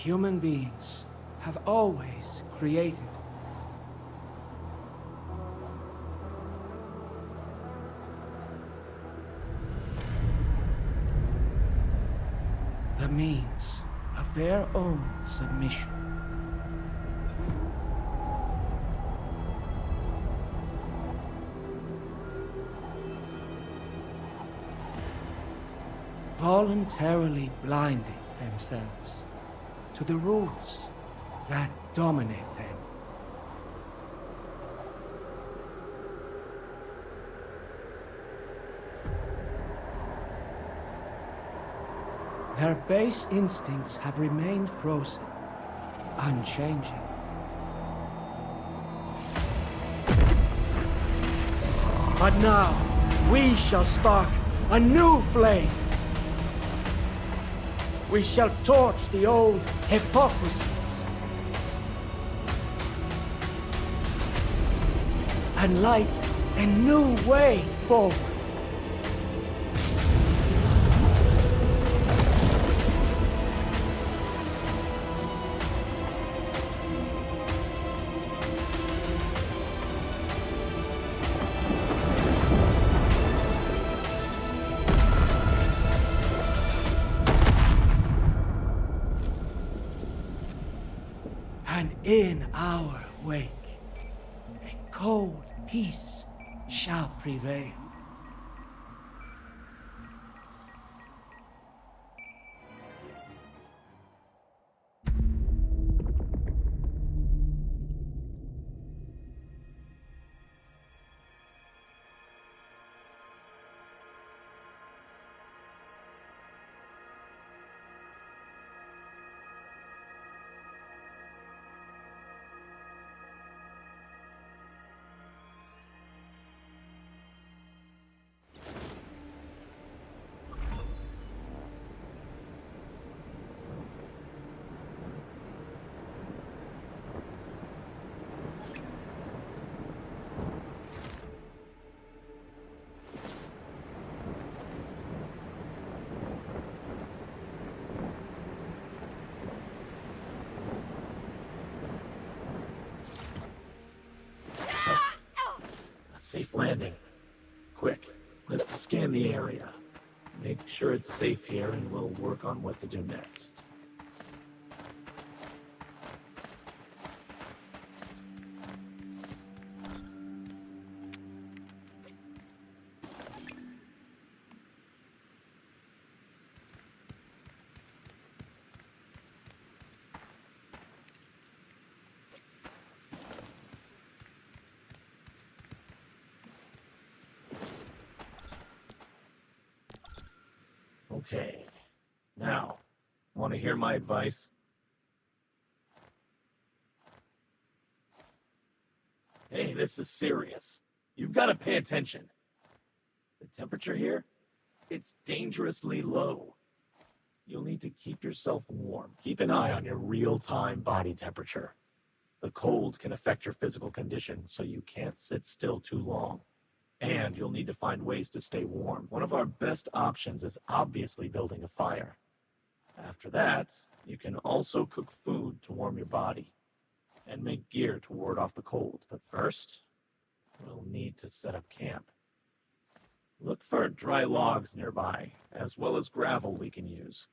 human beings have always created. The means of their own submission. Voluntarily blinding themselves to the rules that dominate them. Their base instincts have remained frozen, unchanging. But now, we shall spark a new flame. We shall torch the old hypocrisies and light a new way forward. And in our wake, a cold peace shall prevail. Safe landing. Quick, let's scan the area. Make sure it's safe here and we'll work on what to do next. Okay, now, want to hear my advice? Hey, this is serious. You've got to pay attention. The temperature here, it's dangerously low. You'll need to keep yourself warm. Keep an eye on your real-time body temperature. The cold can affect your physical condition, so you can't sit still too long. And you'll need to find ways to stay warm. One of our best options is obviously building a fire. After that, you can also cook food to warm your body and make gear to ward off the cold. But first, we'll need to set up camp. Look for dry logs nearby, as well as gravel we can use.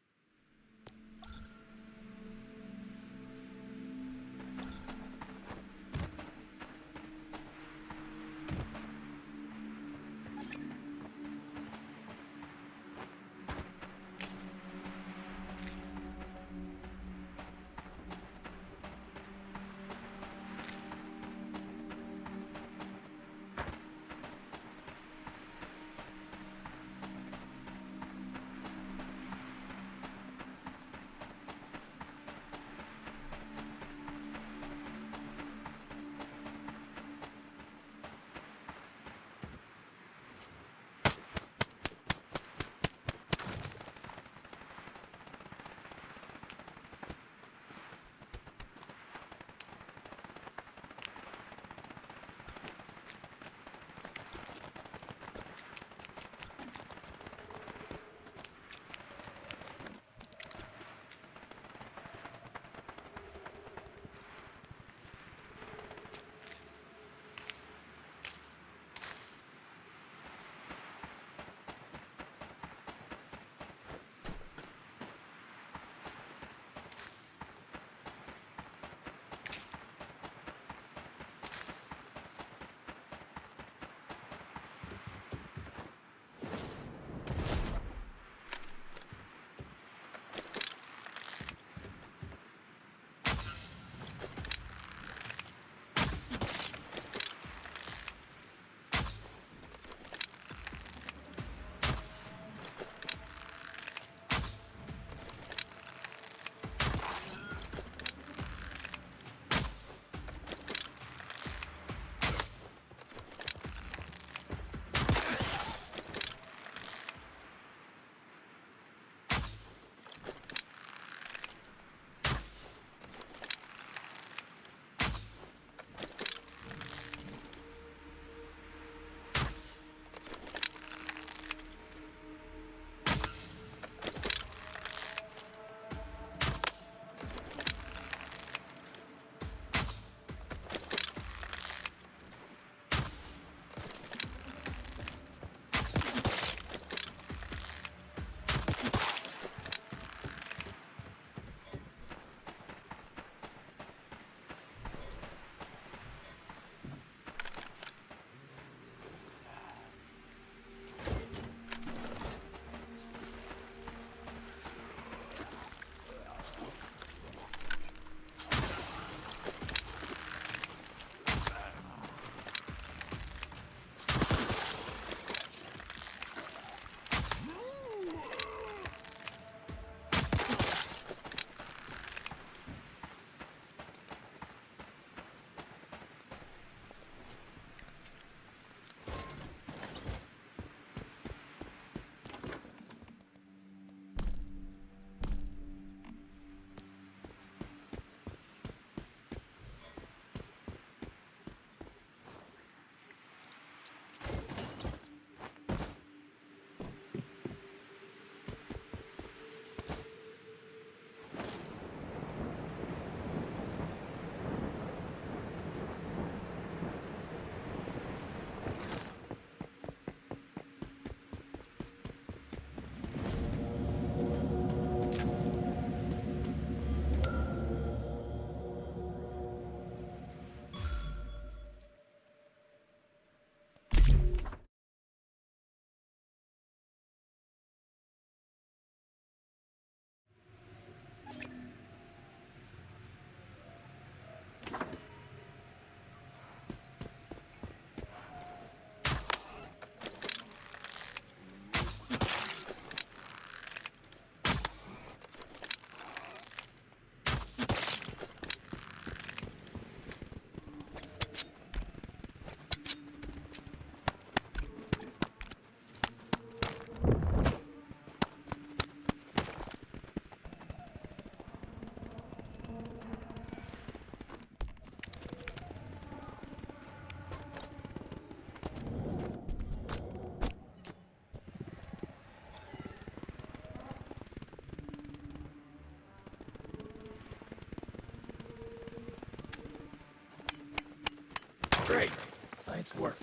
work.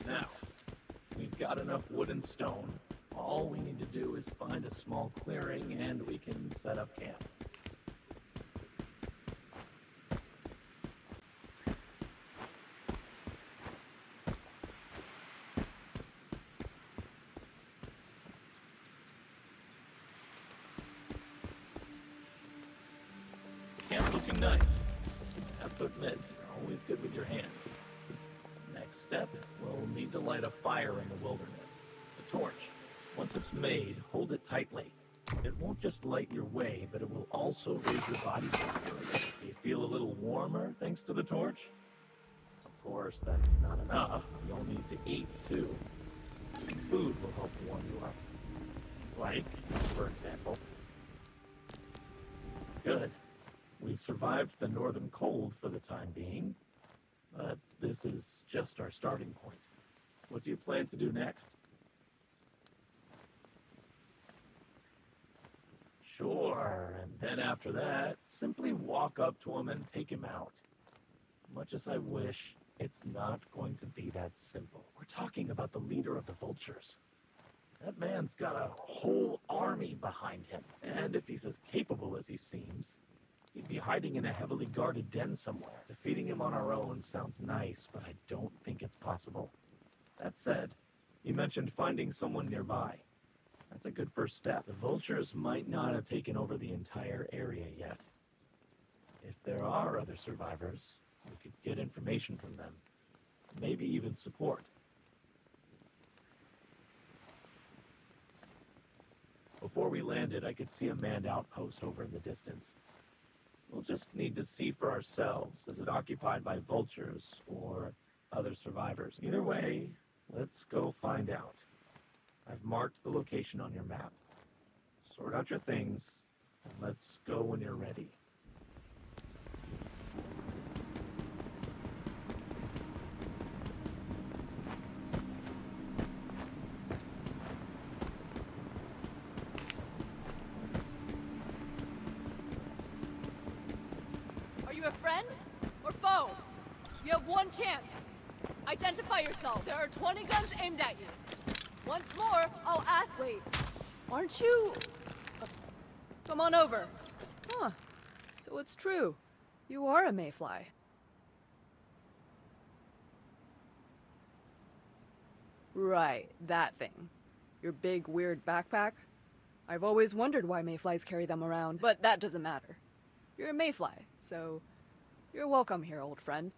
Now, we've got enough wood and stone. All we need to do is find a small clearing and we can set up camp. Camp's looking nice. I have to admit, you're always good with your hands. Next step, we'll need to light a fire in the wilderness. A torch. Once it's made, hold it tightly. It won't just light your way, but it will also raise your body temperature. Do you feel a little warmer thanks to the torch? Of course, that's not enough. You'll need to eat, too. Some food will help warm you up. Like, for example. Good. We've survived the northern cold for the time being, but this is just our starting point. What do you plan to do next? Sure, and then after that, simply walk up to him and take him out. Much as I wish, it's not going to be that simple. We're talking about the leader of the Vultures. That man's got a whole army behind him, and if he's as capable as he seems, he'd be hiding in a heavily guarded den somewhere. Defeating him on our own sounds nice, but I don't think it's possible. That said, you mentioned finding someone nearby. That's a good first step. The Vultures might not have taken over the entire area yet. If there are other survivors, we could get information from them. Maybe even support. Before we landed, I could see a manned outpost over in the distance. We'll just need to see for ourselves, is it occupied by Vultures or other survivors? Either way, let's go find out. I've marked the location on your map. Sort out your things, and let's go when you're ready. Are you a friend or foe? You have one chance. Identify yourself. There are 20 guns aimed at you. Once more, I'll ask. Wait, aren't you? Come on over. Huh. So it's true. You are a mayfly. Right, that thing. Your big, weird backpack. I've always wondered why mayflies carry them around, but that doesn't matter. You're a mayfly, so you're welcome here, old friend.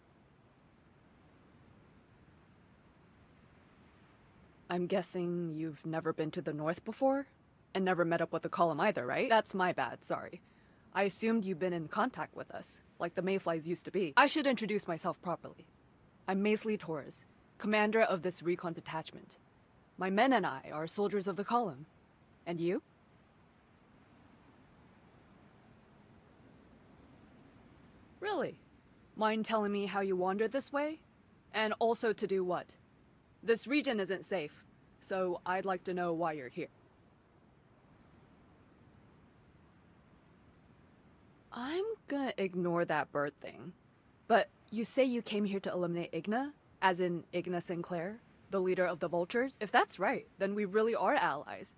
I'm guessing you've never been to the north before? And never met up with the column either, right? That's my bad, sorry. I assumed you've been in contact with us, like the mayflies used to be. I should introduce myself properly. I'm Maisley Torres, commander of this recon detachment. My men and I are soldiers of the column. And you? Really? Mind telling me how you wandered this way? And also to do what? This region isn't safe, so I'd like to know why you're here. I'm gonna ignore that bird thing. But you say you came here to eliminate Igna? As in Igna Sinclair, the leader of the Vultures? If that's right, then we really are allies.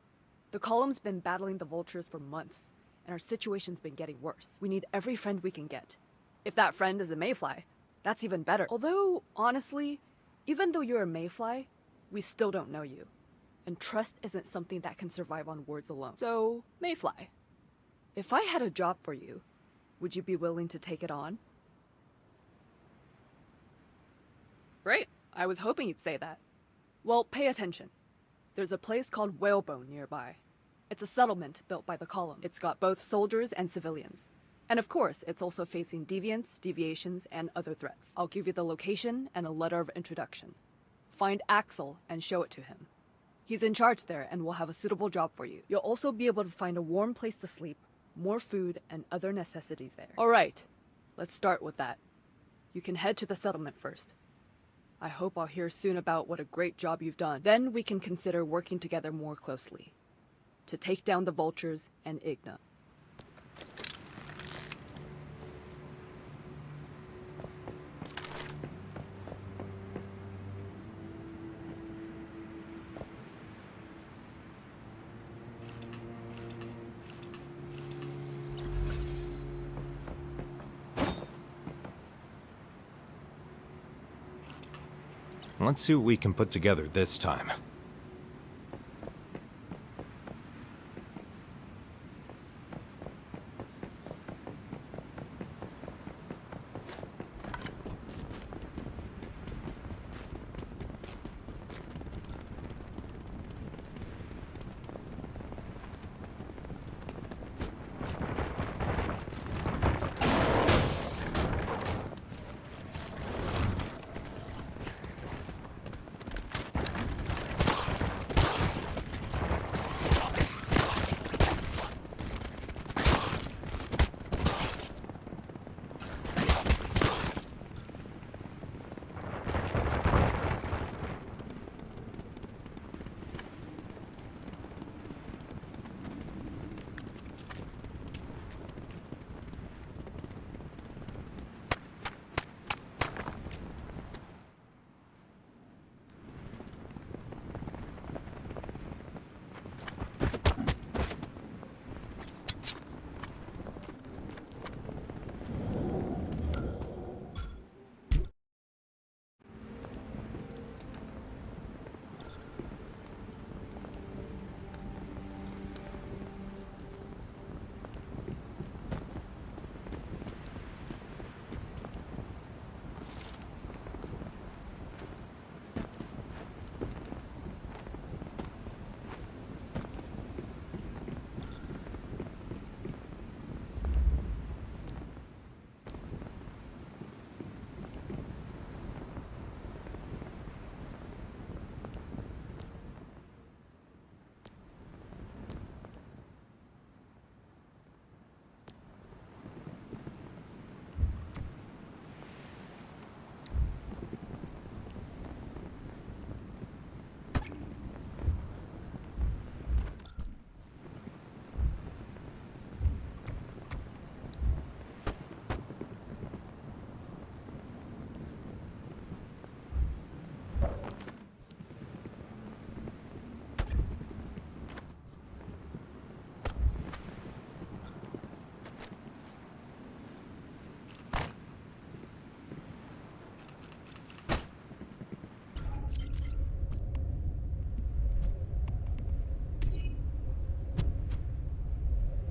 The column's been battling the Vultures for months, and our situation's been getting worse. We need every friend we can get. If that friend is a mayfly, that's even better. Although, honestly, even though you're a mayfly, we still don't know you. And trust isn't something that can survive on words alone. So, mayfly, if I had a job for you, would you be willing to take it on? Great. I was hoping you'd say that. Well, pay attention. There's a place called Whalebone nearby. It's a settlement built by the column. It's got both soldiers and civilians. And of course, it's also facing deviants, deviations, and other threats. I'll give you the location and a letter of introduction. Find Axel and show it to him. He's in charge there and will have a suitable job for you. You'll also be able to find a warm place to sleep, more food, and other necessities there. Alright, let's start with that. You can head to the settlement first. I hope I'll hear soon about what a great job you've done. Then we can consider working together more closely. To take down the Vultures and Igna. Let's see what we can put together this time.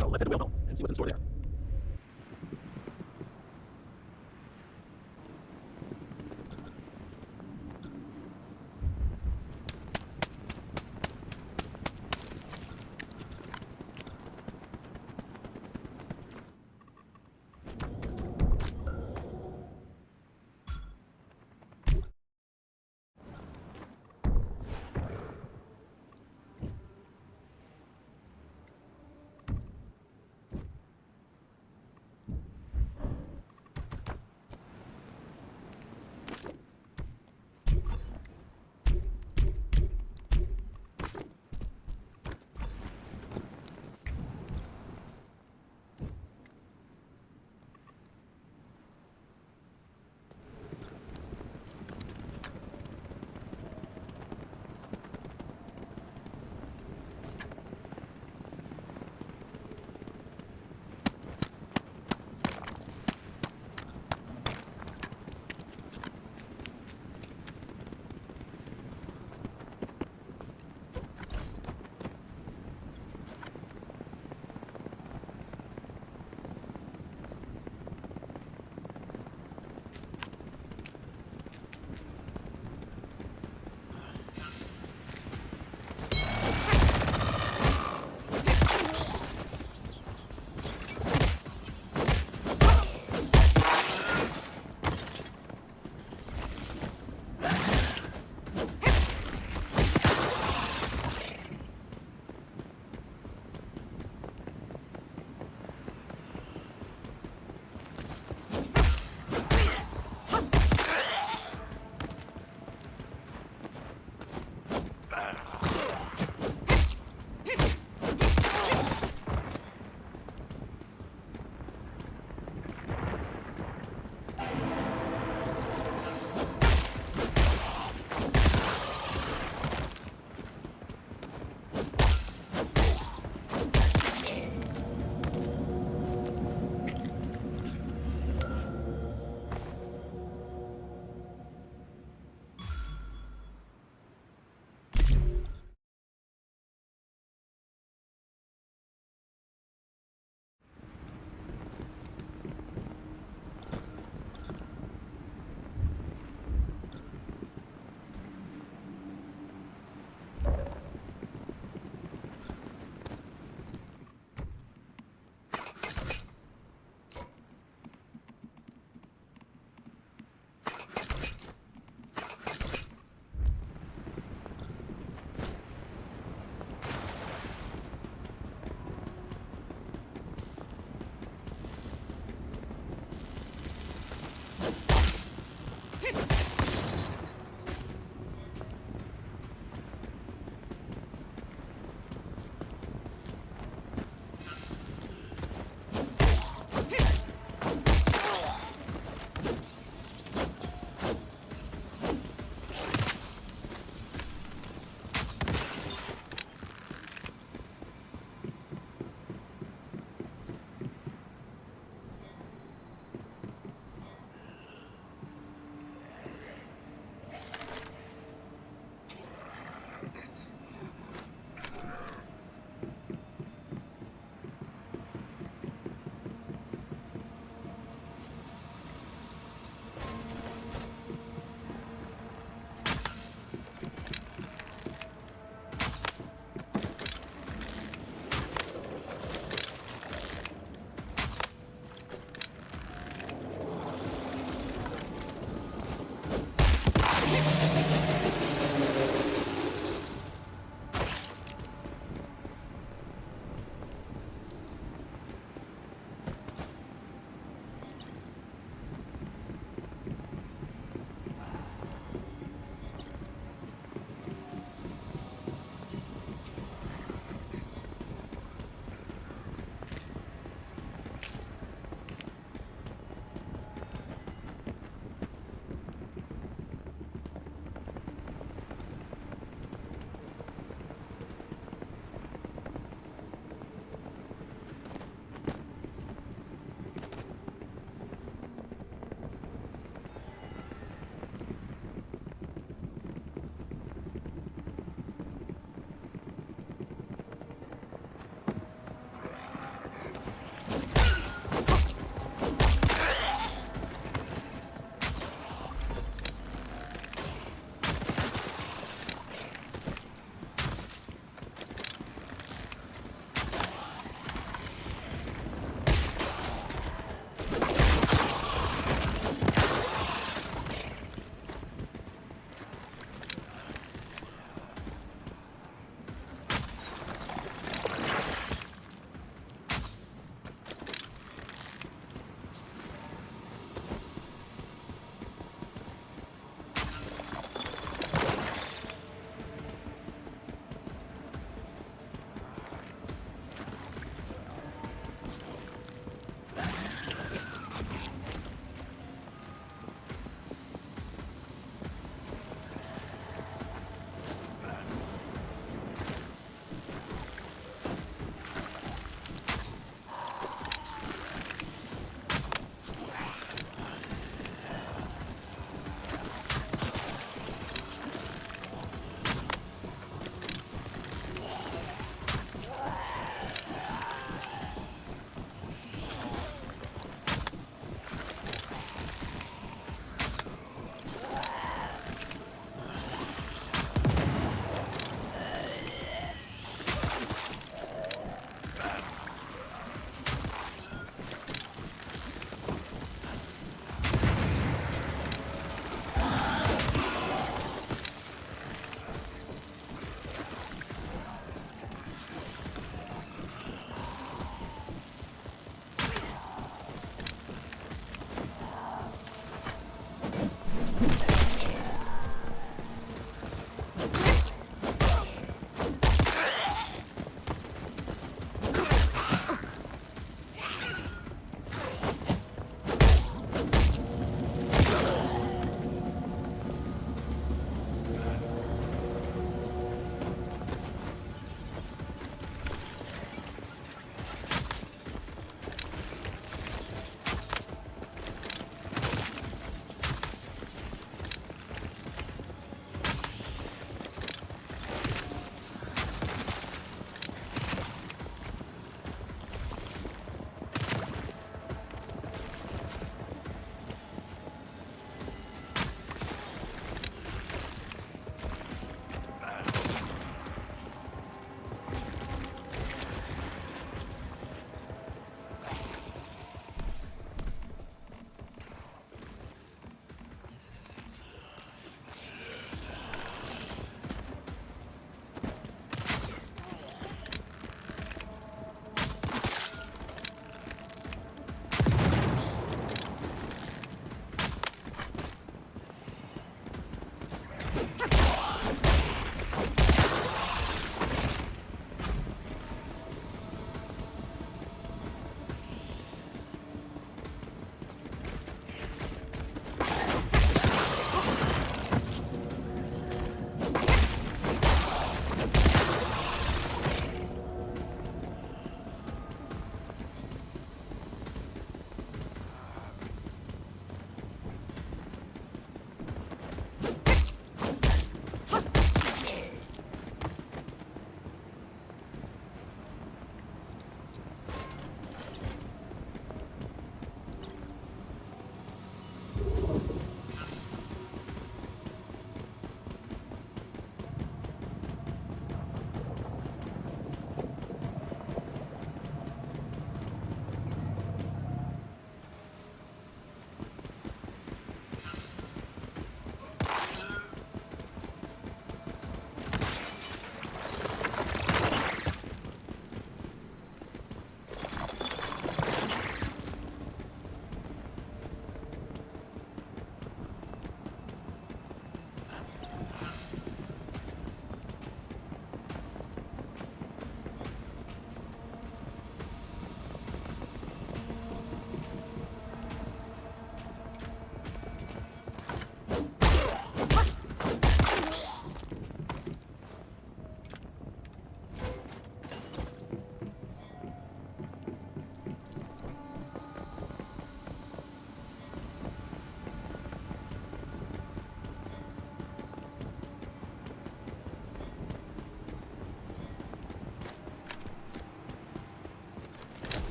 So let's hit the wheel and see what's in store there.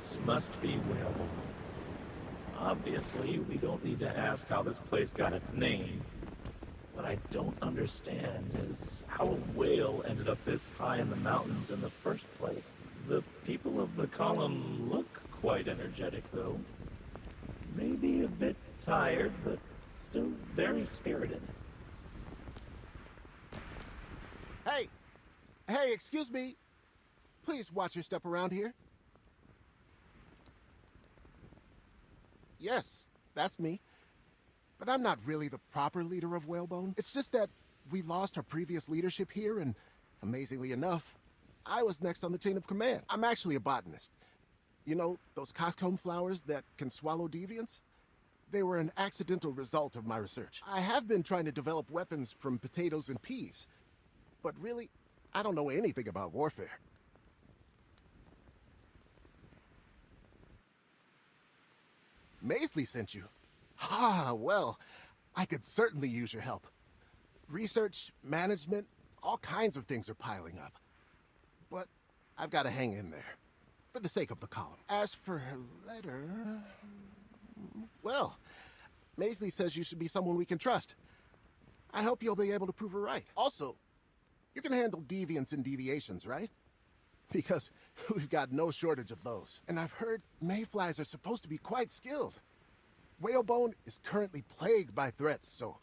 This must be Whale. Obviously, we don't need to ask how this place got its name. What I don't understand is how a whale ended up this high in the mountains in the first place. The people of the column look quite energetic, though. Maybe a bit tired, but still very spirited. Hey! Hey, excuse me! Please watch your step around here. Yes, that's me. But I'm not really the proper leader of Whalebone. It's just that we lost our previous leadership here, and amazingly enough, I was next on the chain of command. I'm actually a botanist. You know, those coxcomb flowers that can swallow deviants? They were an accidental result of my research. I have been trying to develop weapons from potatoes and peas, but really, I don't know anything about warfare. Maisley sent you? Ah, well, I could certainly use your help. Research, management, all kinds of things are piling up. But I've got to hang in there, for the sake of the column. As for her letter... Well, Maisley says you should be someone we can trust. I hope you'll be able to prove her right. Also, you can handle deviants and deviations, right? Because we've got no shortage of those. And I've heard mayflies are supposed to be quite skilled. Whalebone is currently plagued by threats, so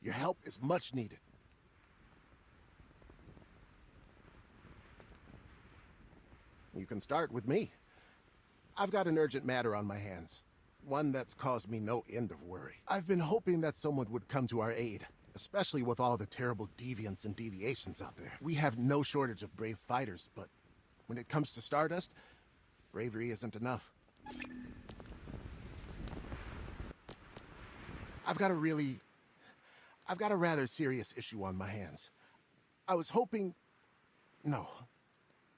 your help is much needed. You can start with me. I've got an urgent matter on my hands. One that's caused me no end of worry. I've been hoping that someone would come to our aid, especially with all the terrible deviants and deviations out there. We have no shortage of brave fighters, but when it comes to Stardust, bravery isn't enough. I've got a rather serious issue on my hands. I was hoping... No,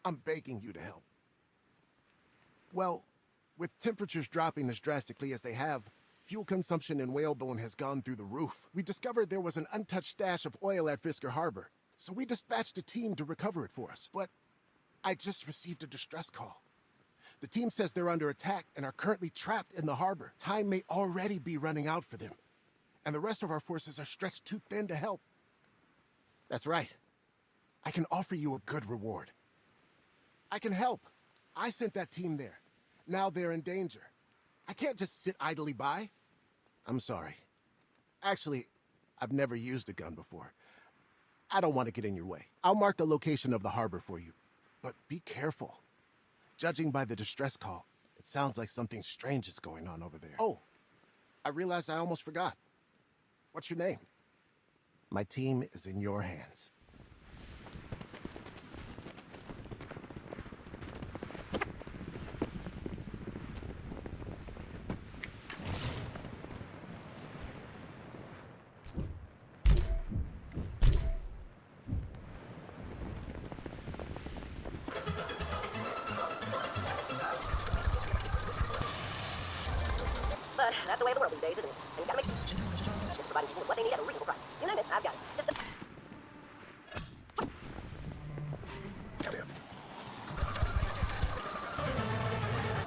I'm begging you to help. Well, with temperatures dropping as drastically as they have, fuel consumption in Whalebone has gone through the roof. We discovered there was an untouched stash of oil at Fisker Harbor, so we dispatched a team to recover it for us. But I just received a distress call. The team says they're under attack and are currently trapped in the harbor. Time may already be running out for them, and the rest of our forces are stretched too thin to help. That's right. I can offer you a good reward. I can help. I sent that team there. Now they're in danger. I can't just sit idly by. I'm sorry. Actually, I've never used a gun before. I don't want to get in your way. I'll mark the location of the harbor for you. But be careful. Judging by the distress call, it sounds like something strange is going on over there. Oh, I realized I almost forgot. What's your name? My team is in your hands. But that's the way of the world these days, isn't it? And you gotta make just providing people with what they need at a reasonable price. You name it, I've got it. Just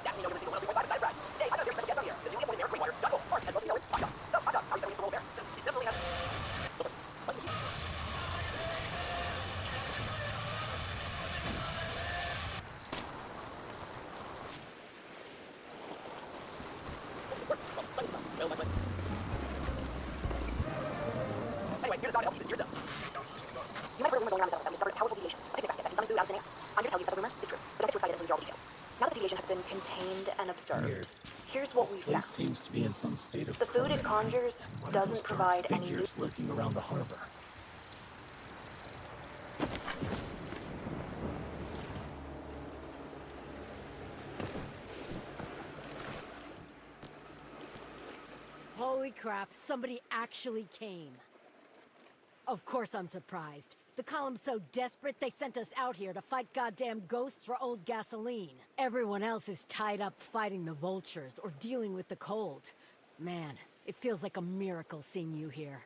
that's me, no single 103.5 side price. Hey, I got your special guest on here. The newly appointed Eric Greenwire, John Bull, or as most people know it, Hot Dog. So, Hot Dog, how are you selling this little bear? It definitely has... Anyway, here's how to help you this year's up. You might have heard a rumor going around the settlement that we discovered a powerful deviation, a picnic basket, and some food out of thin air. I'm here to tell you that the rumor is true, but don't get too excited until you hear all the details. Now that the deviation has been contained and observed, Weird. here's what we Place found. seems to be in some state of The food it torment. conjures What are doesn't those dark provide any figures lurking around the harbor? Holy crap, somebody actually came. Of course I'm surprised. The column's so desperate they sent us out here to fight goddamn ghosts for old gasoline. Everyone else is tied up fighting the vultures or dealing with the cold. Man, it feels like a miracle seeing you here.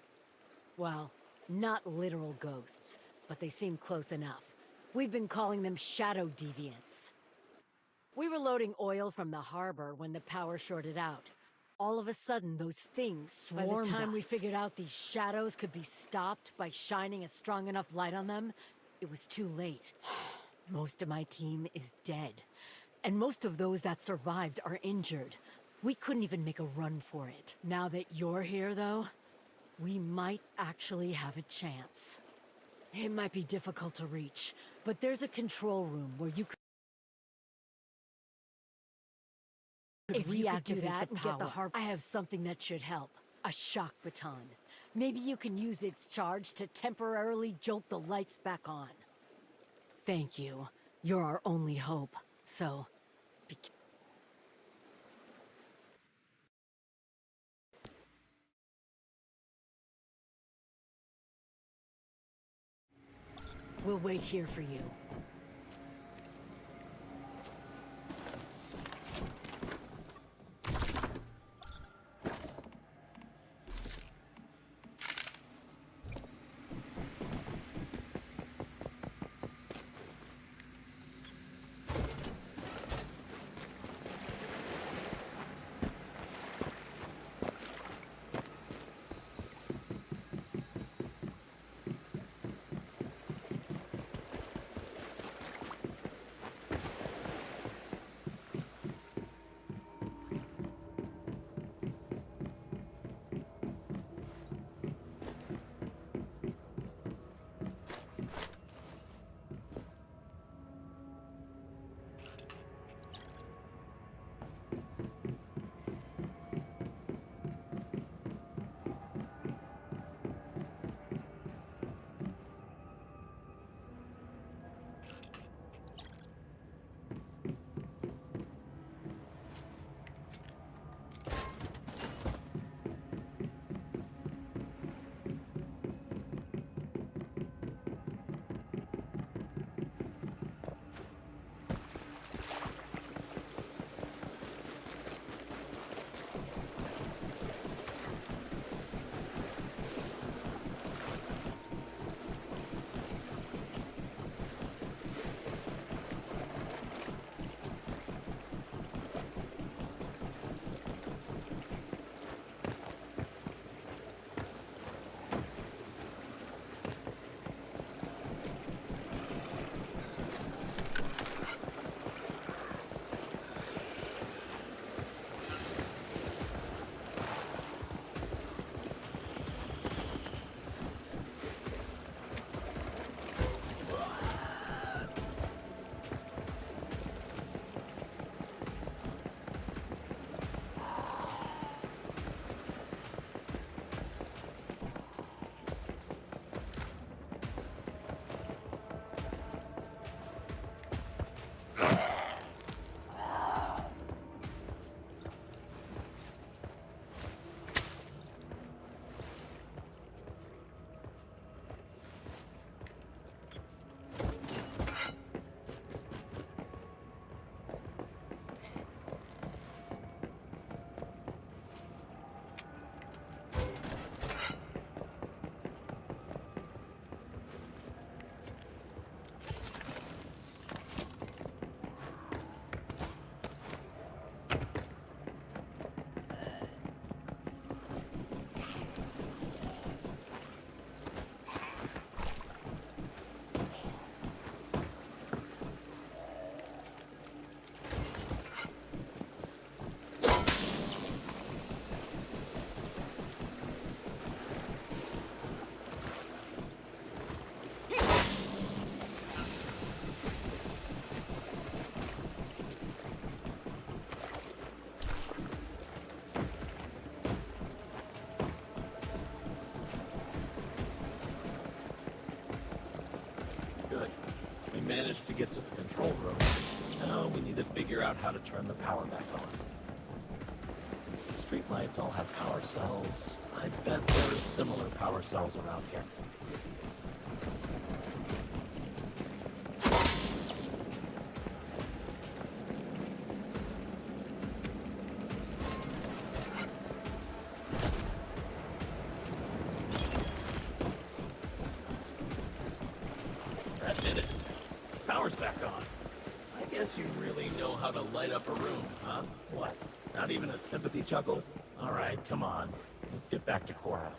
Well, not literal ghosts, but they seem close enough. We've been calling them shadow deviants. We were loading oil from the harbor when the power shorted out. All of a sudden, those things swarmed us. By the time we figured out these shadows could be stopped by shining a strong enough light on them, it was too late. Most of my team is dead. And most of those that survived are injured. We couldn't even make a run for it. Now that you're here, though, we might actually have a chance. It might be difficult to reach, but there's a control room where you could reactivate the power. I have something that should help. A shock baton. Maybe you can use its charge to temporarily jolt the lights back on. Thank you. You're our only hope. So, we'll wait here for you. Managed to get to the control room. Now we need to figure out how to turn the power back on. Since the streetlights all have power cells, I bet there are similar power cells around here. That did it. Power's back on. I guess you really know how to upper room, huh? What? Not even a sympathy chuckle? Alright, come on. Let's get back to Cora.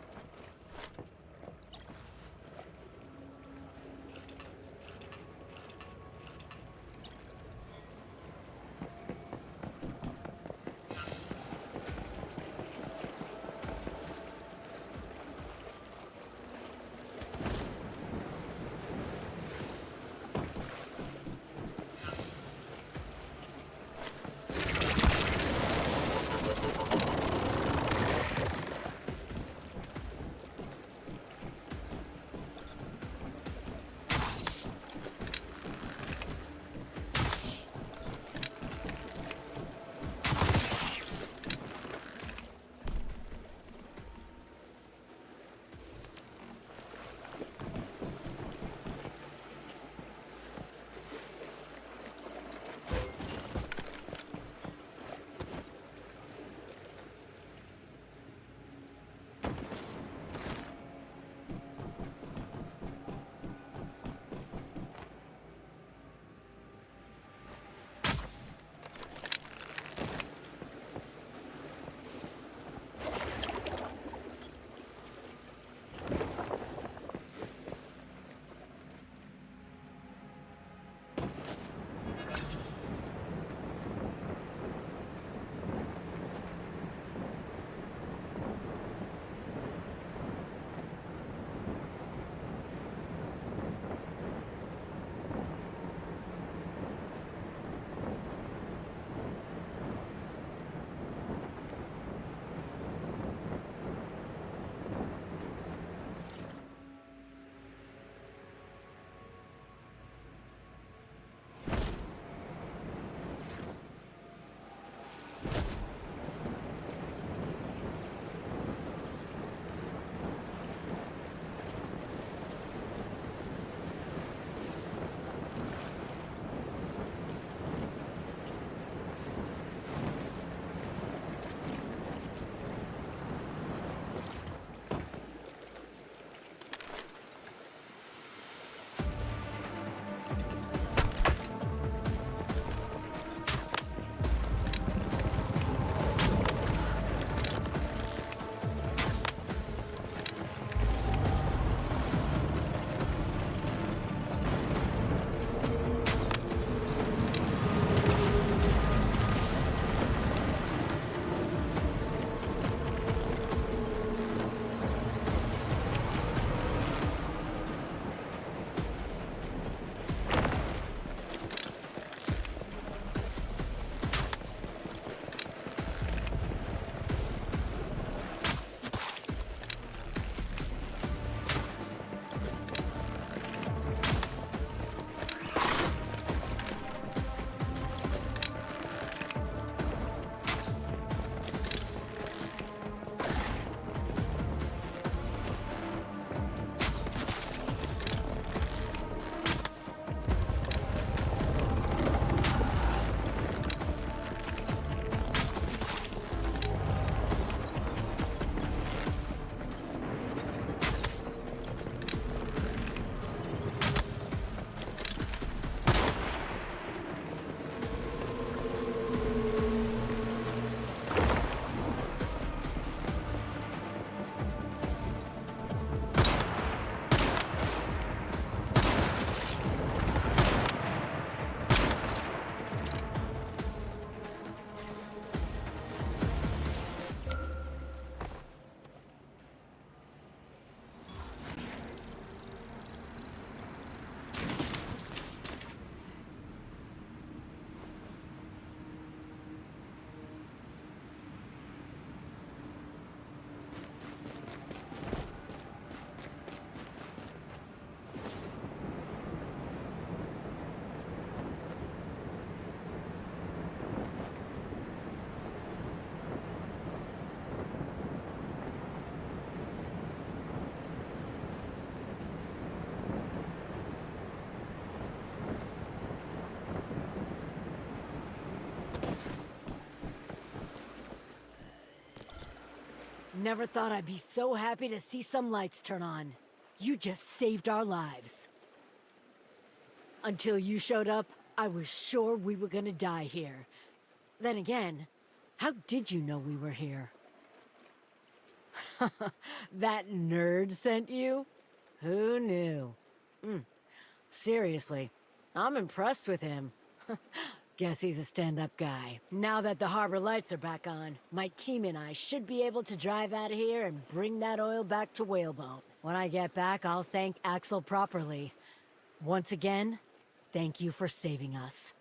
Never thought I'd be so happy to see some lights turn on. You just saved our lives. Until you showed up, I was sure we were gonna die here. Then again, how did you know we were here? That nerd sent you? Who knew? Seriously, I'm impressed with him. Guess he's a stand-up guy. Now that the harbor lights are back on, my team and I should be able to drive out of here and bring that oil back to Whalebone. When I get back, I'll thank Axel properly. Once again, thank you for saving us.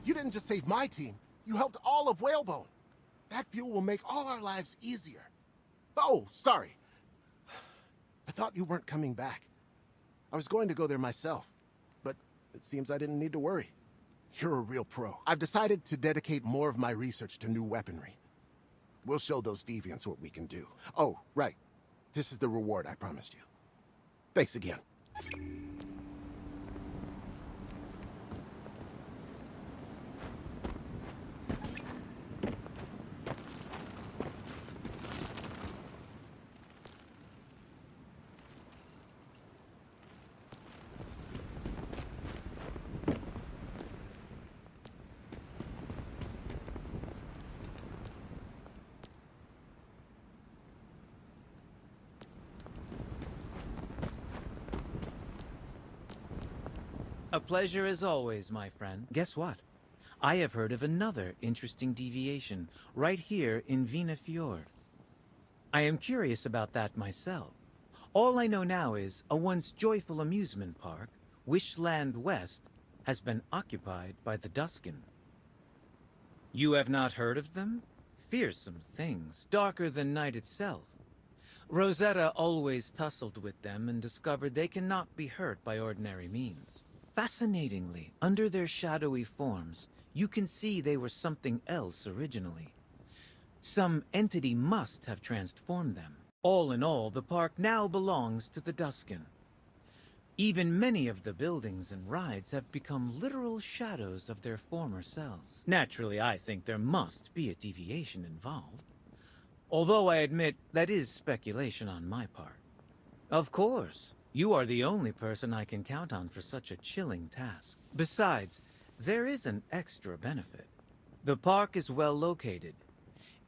You didn't just save my team. You helped all of Whalebone. That fuel will make all our lives easier. Oh, sorry. I thought you weren't coming back. I was going to go there myself, but it seems I didn't need to worry. You're a real pro. I've decided to dedicate more of my research to new weaponry. We'll show those deviants what we can do. Oh, right. This is the reward I promised you. Thanks again. A pleasure as always, my friend. Guess what? I have heard of another interesting deviation right here in Vina Fjord. I am curious about that myself. All I know now is a once joyful amusement park, Wishland West, has been occupied by the Duskin. You have not heard of them? Fearsome things, darker than night itself. Rosetta always tussled with them and discovered they cannot be hurt by ordinary means. Fascinatingly, under their shadowy forms, you can see they were something else originally. Some entity must have transformed them. All in all, the park now belongs to the Duskin. Even many of the buildings and rides have become literal shadows of their former selves. Naturally, I think there must be a deviation involved. Although I admit that is speculation on my part. Of course, you are the only person I can count on for such a chilling task. Besides, there is an extra benefit. The park is well located.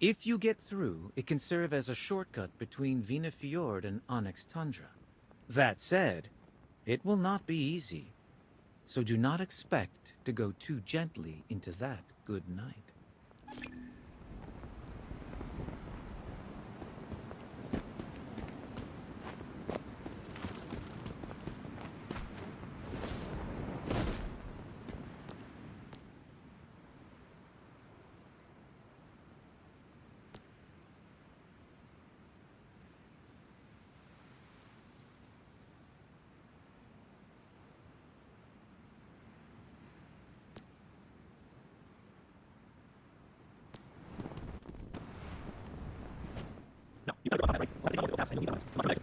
If you get through, it can serve as a shortcut between Vina Fjord and Onyx Tundra. That said, it will not be easy, so do not expect to go too gently into that good night. No, you gotta go right. Well, I think I'll go fast. I know you know this. I'm not gonna-